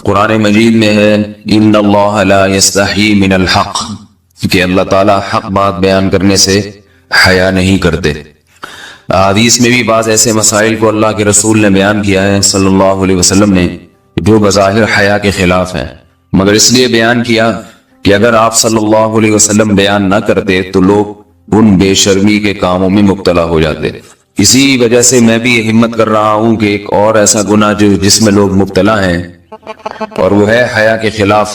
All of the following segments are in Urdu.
قرآن مجید میں ہے ان اللہ لا یستحی من الحق، کہ اللہ تعالیٰ حق بات بیان کرنے سے حیا نہیں کرتے۔ حدیث میں بھی بعض ایسے مسائل کو اللہ کے رسول نے بیان کیا ہے صلی اللہ علیہ وسلم نے جو بظاہر حیا کے خلاف ہیں، مگر اس لیے بیان کیا کہ اگر آپ صلی اللہ علیہ وسلم بیان نہ کرتے تو لوگ ان بے شرمی کے کاموں میں مبتلا ہو جاتے۔ اسی وجہ سے میں بھی یہ ہمت کر رہا ہوں کہ ایک اور ایسا گناہ جس میں لوگ مبتلا ہیں اور وہ ہے حیا کے خلاف،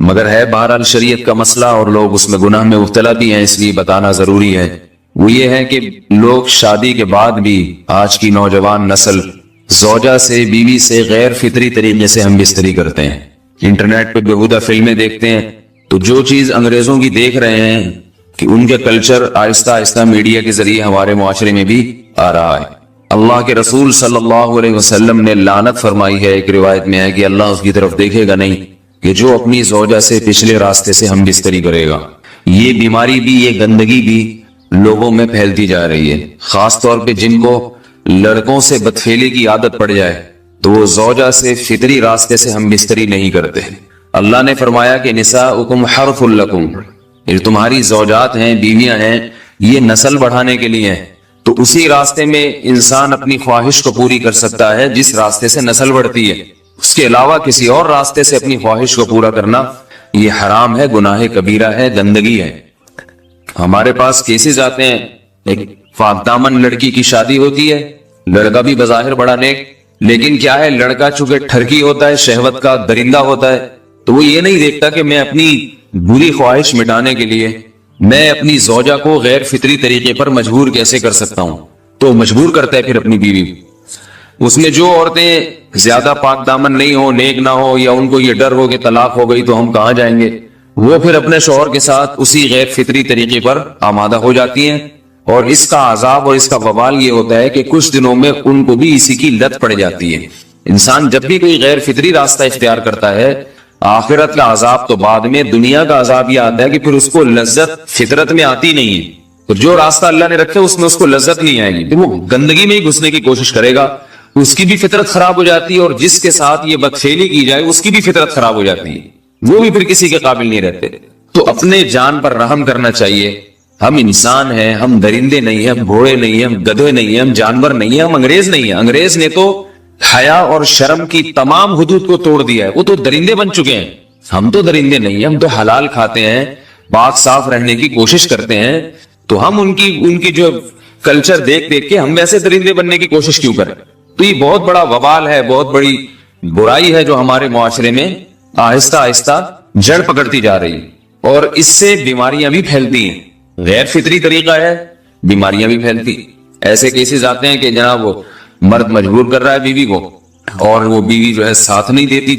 مگر ہے بہرحال شریعت کا مسئلہ اور لوگ اس میں گناہ میں مبتلا بھی ہیں، اس لیے بتانا ضروری ہے۔ وہ یہ ہے کہ لوگ شادی کے بعد بھی آج کی نوجوان نسل زوجہ سے، بیوی سے غیر فطری طریقے سے ہم بستری کرتے ہیں۔ انٹرنیٹ پہ بےہودہ فلمیں دیکھتے ہیں تو جو چیز انگریزوں کی دیکھ رہے ہیں کہ ان کے کلچر آہستہ آہستہ میڈیا کے ذریعے ہمارے معاشرے میں بھی آ رہا ہے۔ اللہ کے رسول صلی اللہ علیہ وسلم نے لعنت فرمائی ہے، ایک روایت میں ہے کہ اللہ اس کی طرف دیکھے گا نہیں کہ جو اپنی زوجہ سے پچھلے راستے سے ہم بستری کرے گا۔ یہ بیماری بھی، یہ گندگی بھی لوگوں میں پھیلتی جا رہی ہے، خاص طور پہ جن کو لڑکوں سے بدفعلی کی عادت پڑ جائے تو وہ زوجہ سے فطری راستے سے ہم بستری نہیں کرتے۔ اللہ نے فرمایا کہ نساؤکم حرث لکم، یہ تمہاری زوجات ہیں، بیویاں ہیں، یہ نسل بڑھانے کے لیے ہیں، تو اسی راستے میں انسان اپنی خواہش کو پوری کر سکتا ہے جس راستے سے نسل بڑھتی ہے۔ اس کے علاوہ کسی اور راستے سے اپنی خواہش کو پورا کرنا یہ حرام ہے، گناہ کبیرہ ہے، گندگی ہے۔ ہمارے پاس کیسز آتے ہیں، ایک پاک دامن لڑکی کی شادی ہوتی ہے، لڑکا بھی بظاہر بڑا نیک، لیکن کیا ہے، لڑکا چونکہ ٹھرکی ہوتا ہے، شہوت کا درندہ ہوتا ہے، تو وہ یہ نہیں دیکھتا کہ میں اپنی بری خواہش مٹانے کے لیے میں اپنی زوجہ کو غیر فطری طریقے پر مجبور کیسے کر سکتا ہوں، تو مجبور کرتا ہے پھر اپنی بیوی۔ اس میں جو عورتیں زیادہ پاک دامن نہیں ہو، نیک نہ ہو، یا ان کو یہ ڈر ہو کہ طلاق ہو گئی تو ہم کہاں جائیں گے، وہ پھر اپنے شوہر کے ساتھ اسی غیر فطری طریقے پر آمادہ ہو جاتی ہیں، اور اس کا عذاب اور اس کا وبال یہ ہوتا ہے کہ کچھ دنوں میں ان کو بھی اسی کی لت پڑ جاتی ہے۔ انسان جب بھی کوئی غیر فطری راستہ اختیار کرتا ہے، آخرت کا عذاب تو بعد میں، دنیا کا عذاب یہ آتا ہے کہ پھر اس کو لذت فطرت میں آتی نہیں ہے، تو جو راستہ اللہ نے رکھا اس میں اس کو لذت نہیں آئے گی، وہ گندگی میں ہی گھسنے کی کوشش کرے گا، اس کی بھی فطرت خراب ہو جاتی ہے، اور جس کے ساتھ یہ بدفعلی کی جائے اس کی بھی فطرت خراب ہو جاتی ہے، وہ بھی پھر کسی کے قابل نہیں رہتے۔ تو اپنے جان پر رحم کرنا چاہیے۔ ہم انسان ہیں، ہم درندے نہیں ہیں، ہم گھوڑے نہیں ہیں، ہم گدھے نہیں ہیں، ہم جانور نہیں ہیں، ہم انگریز نہیں ہیں۔ انگریز نے تو حیا اور شرم کی تمام حدود کو توڑ دیا ہے، وہ تو درندے بن چکے ہیں۔ ہم تو درندے نہیں ہیں، ہم تو حلال کھاتے ہیں، پاک صاف رہنے کی کوشش کرتے ہیں، تو ہم ان کی جو کلچر دیکھ کے ہم ویسے درندے بننے کی کوشش کیوں کریں؟ تو یہ بہت بڑا وبال ہے، بہت بڑی برائی ہے جو ہمارے معاشرے میں آہستہ آہستہ جڑ پکڑتی جا رہی ہے، اور اس سے بیماریاں بھی پھیلتی ہیں۔ غیر فطری طریقہ ہے، بیماریاں بھی پھیلتی۔ ایسے کیسز آتے ہیں کہ جناب وہ مرد مجبور کر رہا ہے بیوی کو، اور وہ بیوی جو ہے ساتھ نہیں دیتی۔